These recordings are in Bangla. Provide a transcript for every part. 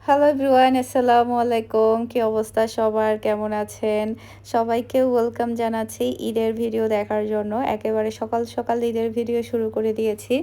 হ্যালো এভরিওয়ান, আসসালামু আলাইকুম। কি অবস্থা সবার, কেমন আছেন? সবাইকে ওয়েলকাম জানাচ্ছি ঈদের ভিডিও দেখার জন্য। একেবারে সকাল সকাল ঈদের ভিডিও শুরু করে দিয়েছি।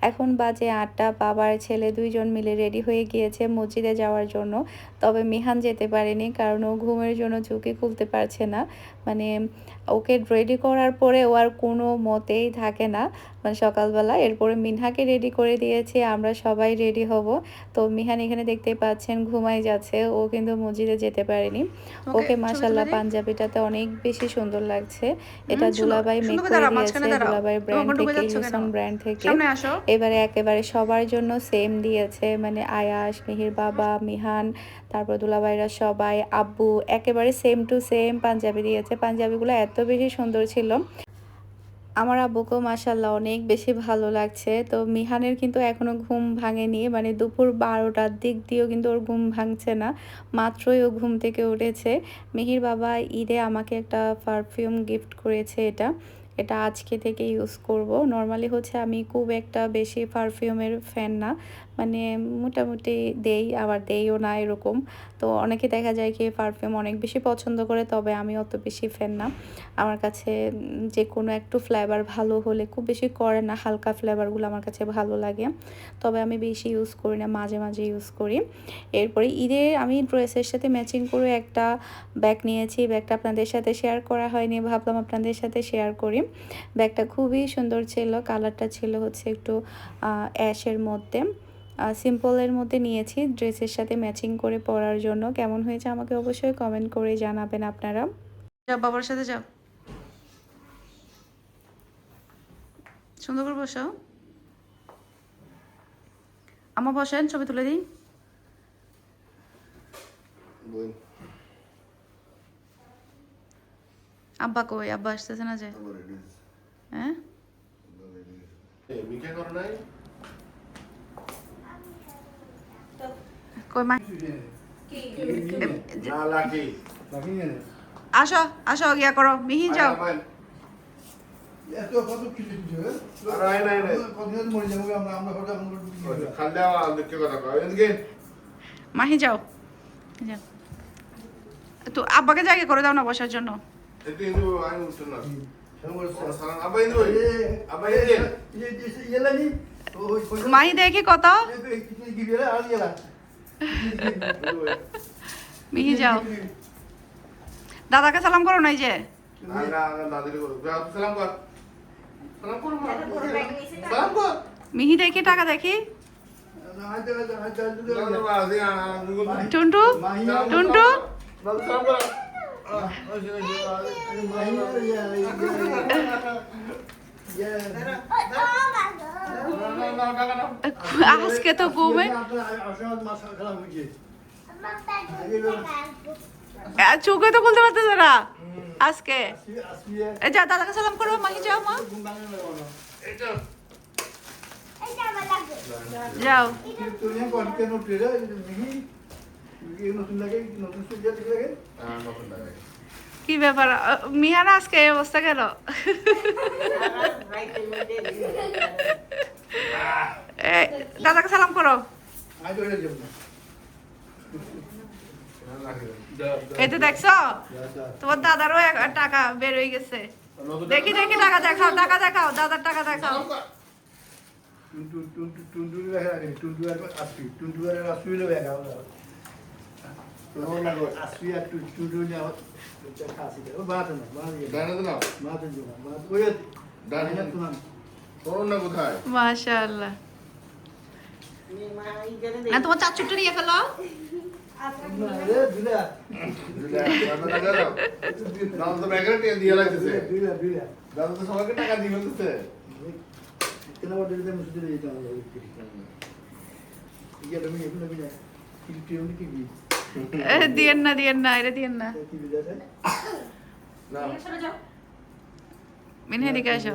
এখন বাজে ৮টা। বাবার ছেলে দুইজন মিলে রেডি হয়ে গিয়েছে মসজিদে যাওয়ার জন্য। তবে মিহান যেতে পারেনি, কারণ ও ঘুমের জন্য ঝুঁকি খুলতে পারছে না। মানে ওকে রেডি করার পরে ও আর কোনো মতেই থাকে না, মানে সকালবেলা। এরপরে মিনহাকে রেডি করে দিয়েছি, আমরা সবাই রেডি হব। তো মিহান এখানে দেখতেই পাচ্ছেন ঘুমাই যাচ্ছে, ও কিন্তু মসজিদে যেতে পারেনি। ওকে মাশাআল্লাহ পাঞ্জাবিটাতে অনেক বেশি সুন্দর লাগছে। এটা দুলাভাই মেক করে দিয়েছে, দুলাভাইয়ের ব্র্যান্ড থেকে, ইউসন ব্র্যান্ড থেকে। এবারে একেবারে সবার জন্য সেম দিয়েছে, মানে আয়াস, মিহির বাবা, মিহান, তারপর দুলাভাইরা সবাই, আব্বু, একেবারে সেম টু সেম পাঞ্জাবি দিয়েছে। পাঞ্জাবিগুলো এত বেশি সুন্দর ছিল। আমার আব্বুকেও মাশাআল্লাহ অনেক বেশি ভালো লাগছে। তো মিহানের কিন্তু এখনও ঘুম ভাঙেনি, মানে দুপুর 12টার দিক দিয়েও কিন্তু ওর ঘুম ভাঙছে না। মাত্রই ও ঘুম থেকে উঠেছে। মিহির বাবা ঈদে আমাকে একটা পারফিউম গিফট করেছে। এটা আজকে থেকে ইউজ করব। নর্মালি হচ্ছে আমি খুব একটা বেশি পারফিউমের ফ্যান না, মানে মোটামুটি দেই আবার দেইও না এরকম। তো অনেকে দেখা যায় কি পারফিউম অনেক বেশি পছন্দ করে, তবে আমি অত বেশি ফ্যান না। আমার কাছে যে কোনো একটু ফ্লেভার ভালো হলে, খুব বেশি করে না, হালকা ফ্লেভারগুলো আমার কাছে ভালো লাগে। তবে আমি বেশি ইউজ করি না, মাঝে মাঝে ইউজ করি। এরপরে ঈদে আমি ড্রেসের সাথে ম্যাচিং করে একটা ব্যাগ নিয়েছি। ব্যাগটা আপনাদের সাথে শেয়ার করা হয়নি, ভাবলাম আপনাদের সাথে শেয়ার করি। ব্যাগটা খুবই সুন্দর ছিল, কালারটা ছিল হচ্ছে একটু অ্যাশের মধ্যে। সিম্পলের মধ্যে নিয়েছি ড্রেসের সাথে ম্যাচিং করে পরার জন্য। কেমন হয়েছে আমাকে অবশ্যই কমেন্ট করে জানাবেন আপনারা। যাও বাবার সাথে যাও, সুন্দর করে বসো। আমা বসেন, ছবি তুলে দিই। আব্বা কই? আব্বা আসতেছে না যে? হ্যাঁ কই মা? আসো আসো, গিয়া করো। মিহিন যাও। মাহি যাও, যাও। তো আব্বাকে জায়গা করে দাও না বসার জন্য। মাহি দেখি কত। মিহি যাও, দাদাকে সালাম করো নাই যে? মিহি দেখি, টাকা দেখি। টুন্টু টুন্টু আজকে তো ঘুমে চোখে তো খুলতে পারতেছে না আজকে। যা দাদাকে সালাম করো। মাহি যাও, মা যাও। কি ব্যাপার মিহানা, আজকে এই অবস্থা কেন? দাদাকে সালাম করো। এই তো দেখছো, তোমার দাদারও টাকা বের হয়ে গেছে। দেখি দেখি, টাকা দেখাও, টাকা দেখাও, দাদার টাকা দেখাও। মাশাআল্লাহ। না তোমার চাচুটা নিয়ে ফেলো। দিয়েন না, দিয়েন না, এটা দিয়েন না। মিনহা দিকে আসো।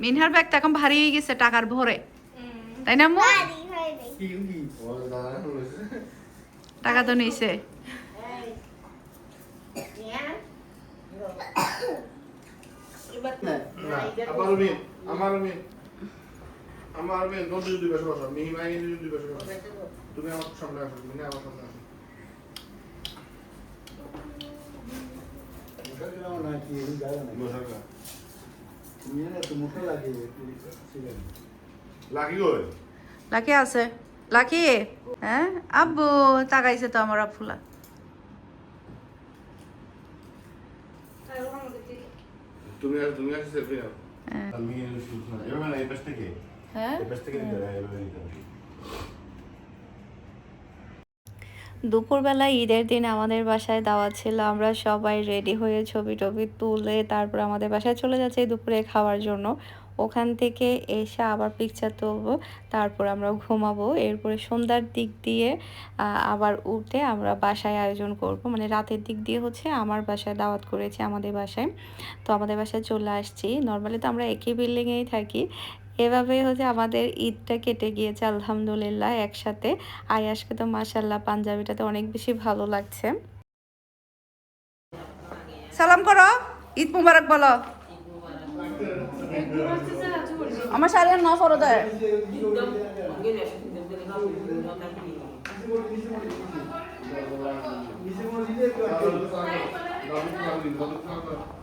মিনহার ব্যাগটা এখন ভারী হয়ে গেছে টাকার ভরে, তাই না আম্মু? টাকা তো নিছে। আমার মেয়ে নদী দুই পাশে বসো মিহিমাই দুই পাশে বসো তুমি আমার সামনে আসো মিনা আমার সামনে আসো লাকি কই লাকি আছে লাকি হ্যাঁ আব্বু তাকাইছে তো আমার আফুলা তুমি আসো সেলফি নাও হ্যাঁ। আমি এভাবে না এই পাশ থেকে হ্যাঁ এই পাশ থেকে নিতে হবে এভাবে নিতে হবে দুপুরবেলা ঈদের দিন আমাদের বাসায় দাওয়াত ছিল, আমরা সবাই রেডি হয়ে ছবি টবি তুলে তারপর আমাদের বাসায় চলে যাচ্ছি দুপুরে খাওয়ার জন্য। ওখান থেকে এসে আবার পিকচার তুলবো, তারপর আমরা ঘুমাবো। এরপরে সন্ধ্যার দিক দিয়ে আবার উঠে আমরা বাসায় আয়োজন করব, মানে রাতের দিক দিয়ে হচ্ছে আমার বাসায় দাওয়াত করেছি আমাদের বাসায়। তো আমাদের বাসায় চলে আসছি। নর্মালি তো আমরা একই বিল্ডিংয়েই থাকি। এভাবেই হচ্ছে আমাদের ঈদটা কেটে গিয়েছে আলহামদুলিল্লাহ একসাথে। আয়াশকে তো মাশাল্লাহ পাঞ্জাবিটাতে অনেক বেশি ভালো লাগছে। সালাম করো ঈদ মুবারক বলো আমার শাড়ি আর না ফরো দেয়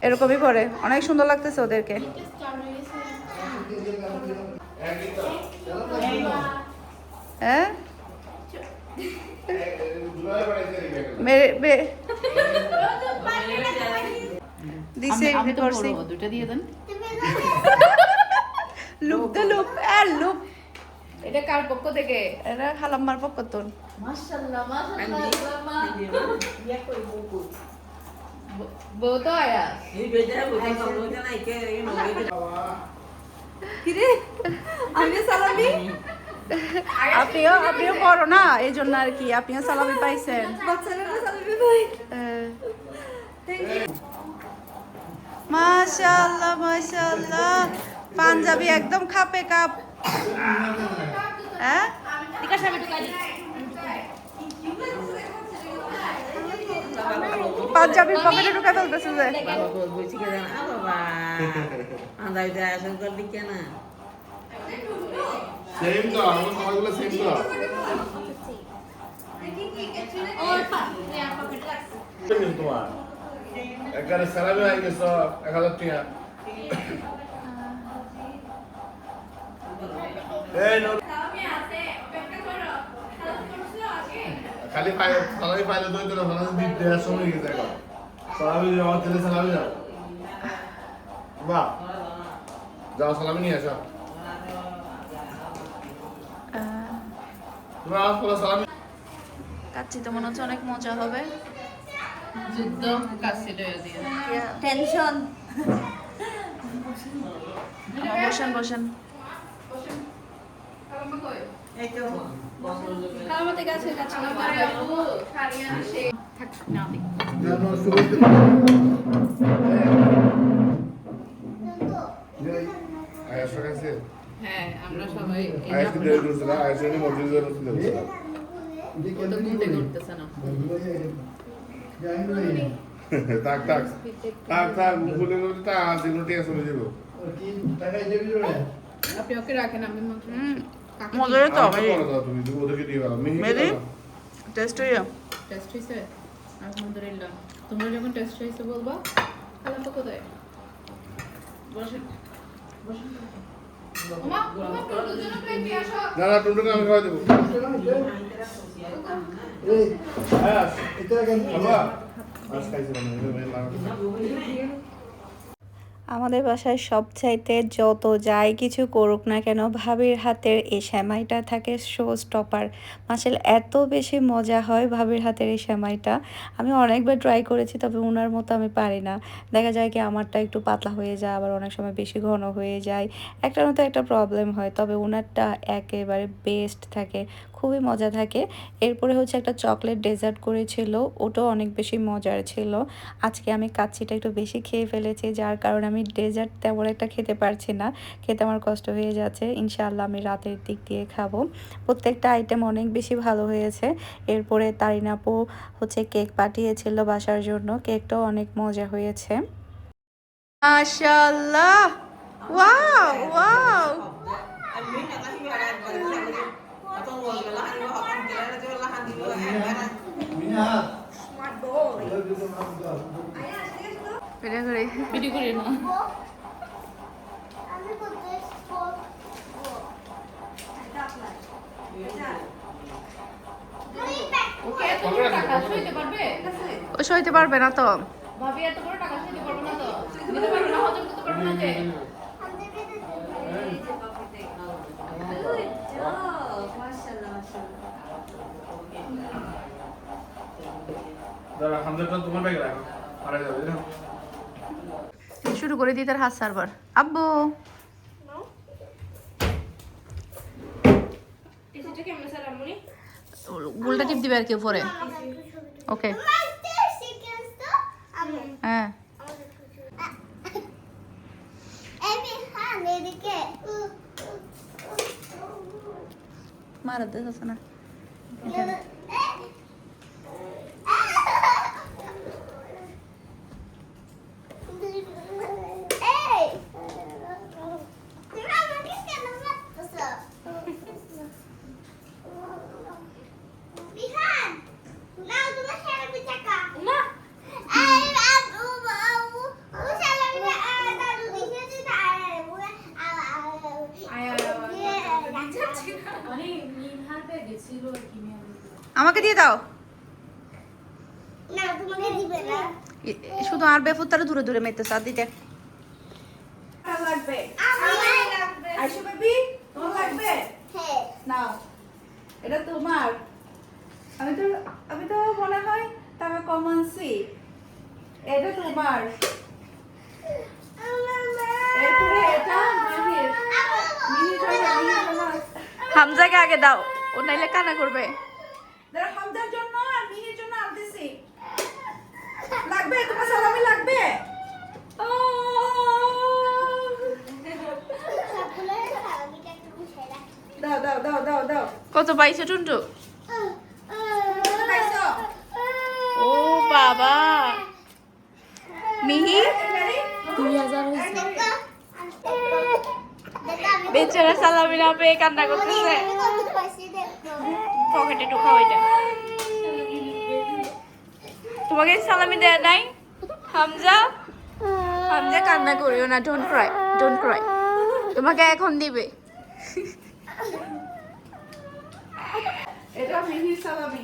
এরকমই পরে অনেক সুন্দর লাগতেছে ওদেরকে হ্যাঁ দিছে করছি দুটো দিয়ে দেন লুপ দে লুপ আর লুপ এটা কার পক্ষ থেকে এটা খালাম্মার পক্ষ তো মাশাআল্লাহ মাশাআল্লাহ মা ইয়া কই বউ বউ তো আয়া কিরে আমি সালামি আপনিও বড় না এই জন্য আর কি আপনিও সালামি পাইছেন মাশাআল্লাহ মাশাআল্লাহ পাঞ্জাবি একদম খাপে কাপ হ্যাঁ পাঞ্জাবির পকেটে ঢুকে ফেলতেছে যে সেম তো আমার সবাইগুলো সেম তো তোমার একবারে সালামি হয়ে গেছ 1000 টাকা এই নো খালি সালামি পাইলে তো তোর সালামি দিতে সময় গেছে এখন সালামি আমার ছেলে সালামি যাও বাহ যাও সালামি নিয়ে আসো তোমরা আজ পরে সালামি কাচ্চি তো মনে হচ্ছে অনেক মজা হবে যুদ্ধ কাছে লয়ে দিয়ে টেনশন বসেন বসেন কামাতে গাছে গাছে বাবু খারিয়া সে থাক না দেখ জানো শুরুতে আয়াস কাছে হ্যাঁ আমরা সবাই আয়াস কি দেরি করছে না আয়াস এর মর্জি জন্য ছিল তো ঘুমতে করতেছ না তাক তাক তাক তাক মুখলে মধ্যে তা দিন টিয়া চলে যাব আপনি ওকে রাখেন আমি মজা তো তুমি ওদেরকে দিয়ে দাও মেরি টেস্ট হইয়া টেস্ট হইছে আলহামদুলিল্লাহ তোমরা যখন টেস্ট হইছে বলবা খালা তো কোথায় বসেন বসেন ওমা ওমা তোর জন্য প্লেট নিয়ে আসো না না টুনটুকে আমি খাওয়া দেবো এই আয়াস এটা কেন বাবা আজ খাইছে না আমাদের বাসায় সবচাইতে যত যাই কিছু করুক না কেন ভাবির হাতের এই সেমাইটা থাকে শো স্টপার। মাসাল এত বেশি মজা হয় ভাবির হাতের এই সেমাইটা। আমি অনেকবার ট্রাই করেছি, তবে ওনার মতো আমি পারি না। দেখা যায় কি আমারটা একটু পাতলা হয়ে যায়, আবার অনেক সময় বেশি ঘন হয়ে যায়, একটার মতো একটা প্রবলেম হয়। তবে ওনারটা একেবারে বেস্ট থাকে, খুবই মজা থাকে। এরপরে হচ্ছে একটা চকলেট ডেজার্ট করেছিল, ওটাও অনেক বেশি মজার ছিল। আজকে আমি কাচ্চিটা একটু বেশি খেয়ে ফেলেছি, যার কারণে আমি ডেজার্ট তেমন একটা খেতে পারছি না, খেতে আমার কষ্ট হয়ে যাচ্ছে। ইনশাআল্লাহ আমি রাতের দিক দিয়ে খাবো। প্রত্যেকটা আইটেম অনেক বেশি ভালো হয়েছে। এরপরে তারিন আপু হচ্ছে কেক পাঠিয়েছিল বাসার জন্য, কেকটাও অনেক মজা হয়েছে। মাশাআল্লাহ ওয়াও ওয়াও ভিডিও করে ভিডিও করে না ওকে এত বড় টাকা সইতে পারবে ও সইতে পারবে না তো ভাবি এত বড় টাকা সইতে পারবে না তো নিতে পারবে না হজম করতে পারবে না যে দাদা 100 টাকা তোমার ব্যাগে রাখো আরে যাবে না শুরু করে দিই তার হাত সার্ভার আব্বু এসেটা কেমন স্যার আমনি উল্টা টিপ দিবে আর কি উপরে ওকে হ্যাঁ মারা দে না আমাকে দিয়ে দাও শুধু আর বেফুত তারা দূরে দূরে মেতে সাথ দিতে লাগবে আইসো বেবি তোমার লাগবে নাও এটা তোমার আমি তো মনে হয় টাকা কম আনছি এটা তোমার এরপরে এটা মাহির হামজাকে আগে দাও ও নাইলে কানা করবে দাঁড়া হামজার জন্য আর মিহির জন্য আনতেছি লাগবে তোমার সালামি লাগবে ও দাও দাও দাও দাও দাও কত পাইছো টুনটু পাইছো ও বাবা মিহি 2000 হইছে বেচারা সালামি না পেয়ে কান্না করতেছে পকেটে ঢোকাও এটা তোমাকে সালামি দেয়া নাই হামজা হামজা কান্না করিও না ডোন্ট ক্রাই তোমাকে এখন দিবে এটা মিহির সালামি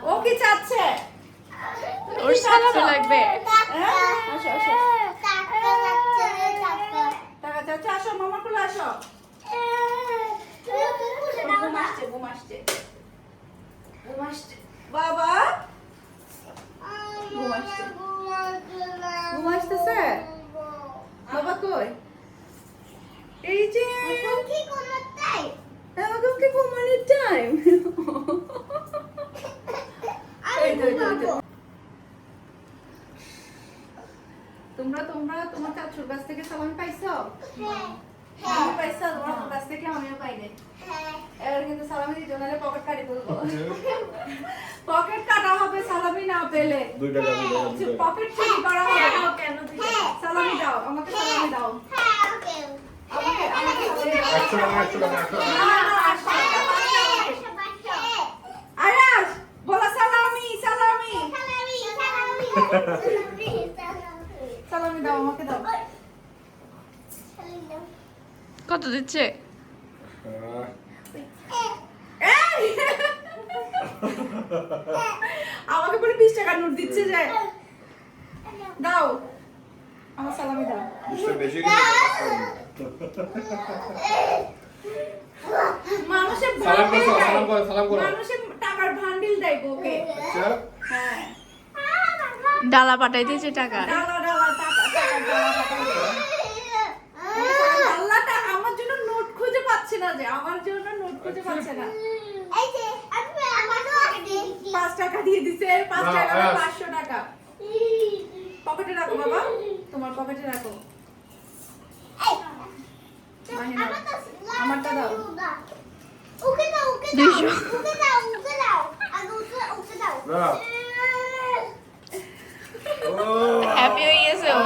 ও কি চাচ্ছে ওর সালামি লাগবে আসো আসো টাকা চাচ্ছে আসো মামার কোলে আসো ঘুম আসছে বাবা ঘুম আসতেছে বাবা কই এই যে এখন কি ঘুমানোর টাইম তোমরা তোমার চাচুর কাছ থেকে সালামি পাইছো আমি পাইছো তোমার কাছ থেকে আমিও পাইনি এবার কিন্তু সালামি দিতে নাহলে পকেট কাটি বলবো পকেট কাটা হবে সালামি না পেলে 2 টাকা পকেট চুরি করা হবে কেন সালামি দাও আমাকে সালামি দাও আমাকে সালামি দাও 100 টাকা আয়াস বলা সালামি সালামি দাও আমাকে দাও কত দিচ্ছে আমাকে বলে 20 টাকা নোট দিচ্ছে যে দাও আমার সালামি দাও বেশি মানুষের সালাম করো মানুষের টাকার ভান্ডিল দেয় ওকে আচ্ছা হ্যাঁ ডালা পাঠাইতেছে টাকা ডালা টাকা ডালা পাঠাইছে আল্লাহটা আমার জন্য নোট খুঁজে পাচ্ছে না যে আমার জন্য নোট খুঁজে পাচ্ছে না 5 টাকা দিয়ে দিছে 5 টাকা 500 টাকা পকেটে রাখো বাবা তোমার পকেটে রাখো আমারটা দাও না ও হ্যাপি হয়ে গেছে ও।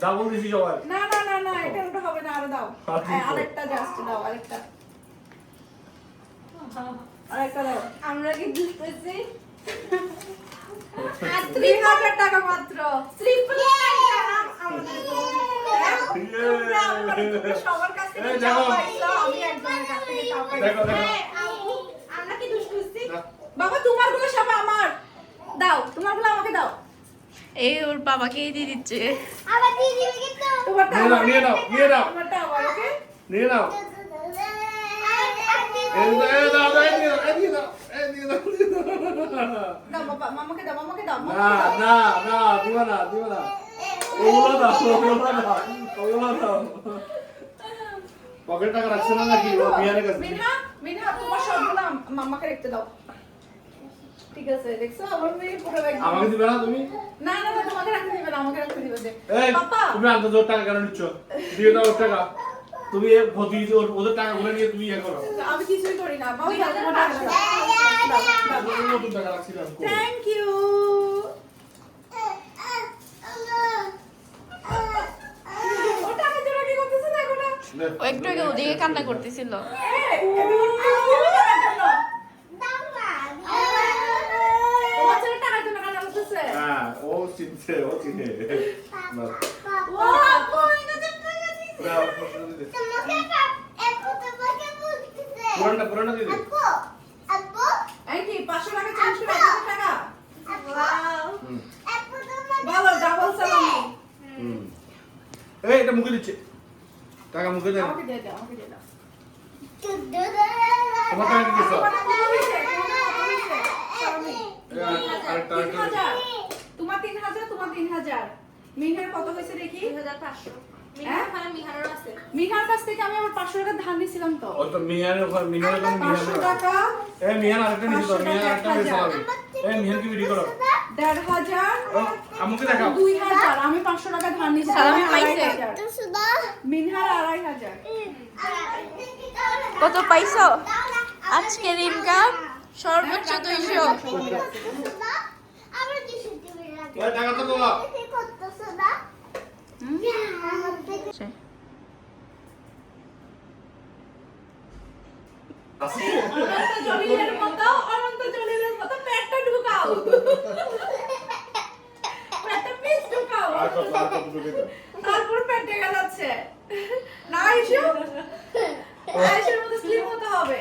ডাবল দিছি সবাই। না না না না এটা ওটা হবে না, আরো দাও। আচ্ছা। আরেকটা জাস্ট দাও, আরেকটা দাও। আমরা কি দুষ্টেছি? আর 3000 টাকা মাত্র। ট্রিপল সবার কাছ থেকে এই চাও দেখো। পাইছো, আমি একজনের কাছ থেকে চাও পাইছি। দেখো, দেখো। হ্যাঁ, আপু, আমরা কি দুষ্টু হচ্ছি? বাবা তোমারগুলো সব আমার দাও, তোমারগুলো আমাকে দাও। এই ওর বাবাকেই দিয়ে দিচ্ছে। তোমারটা নিয়ে নাও, আমার, নিয়ে নাও, নিয়ে নাও। তোমারটা আমার, ওকে? নিয়ে নাও। এই দাও, দাও, এই দিয়ে দাও, এই দিয়ে দাও, এই দিয়ে দাও, দিয়ে দাও। দাও বাবা, মামাকে দাও, মামাকে দাও, না, মামাকে দাও। না, না, দিবা না, দিবা না। ওগুলো দাও, ওগুলো দাও, ওগুলো দাও। পকেট টাকা রাখছে না নাকি? ও বিয়ারের কাছে। মিনহা, মিনহা তোমার সবগুলো মামাকে রেখে দাও। ঠিক আছে, দেখছো আমার মেয়ে পুরো একদম। আমাকে দিবে না তুমি? না না না, তোমাকে রাখতে দিবে না, আমাকে রাখতে দিবে যে। এই, পাপা, তুমি আনতে ওর টাকা কেন নিচ্ছ? দিয়ে দাও ওর টাকা। তুমি ওদের টাকা গুলো নিয়ে তুমি ইয়ে করো। আমি কিছুই করি না। বাবা দাও, তোমার টাকা দাও। আমি নতুন টাকা রাখছিলাম। Thank you. ও টাকা জোড়া কি করতেছে দেখো না। ও একটু আগে ওদিকে কান্না করতেছিল। তোমার ছেলে টাকার জন্য কান্না করতেছে? হ্যাঁ, ও চিনছে, ও চিনে। না, ও আপু, এটা তো টাকা দিছে। না, প্রশ্ন দিতে। পুরানটা দিয়ে দে। এই কি 500 টাকা চেঞ্জ করে 1000 টাকা? হুম, বলো ডাবল সালামি। হুম। এই, এটা মুখে দিচ্ছে। টাকা মুখে দে। আমাকে দিয়ে দাও, আমাকে দিয়ে দাও। তোমার টাকা কি দিছো? তোমার কত হইছে? তোমার কত হইছে? সালামি। আরেকটা, 3000। তোমার 3000, তোমার 3000। মিনহার কত হইছে দেখি? 2500 হ্যাঁ? মিহারও আছে। মিনহার কাছ থেকে আমি আবার 500 টাকা ধার নিছিলাম তো। ও তো মিয়ানের ওখানে, মিয়ানের ওখানে 500 মিয়ানের। টাকা, এই মিয়ান আরেকটা নিছি তো, 500 মিয়ান আরেকটা টাকা, নিছি আমি। এই মিয়ান কি ভিডিও করো? 1500, আমাকে দেখাও। 2000। আমি 500 টাকা ধার নিছি। সালামি পাইছে? 2500। মিনহার 2500। কত পাইছো? আজকের ইনকাম সর্বোচ্চ 200। এই টাকা তো দাও। আছে? অনন্ত জলিলের মতো, অনন্ত জলিলের মতো পেটটা ঢুকাও। পেটটা পিস ঢুকাও। আর কত ঢুকে দাও। তারপর পেট ঢেকে যাচ্ছে। না ইস্যু? আয়েশের মতো স্লিম হতে হবে।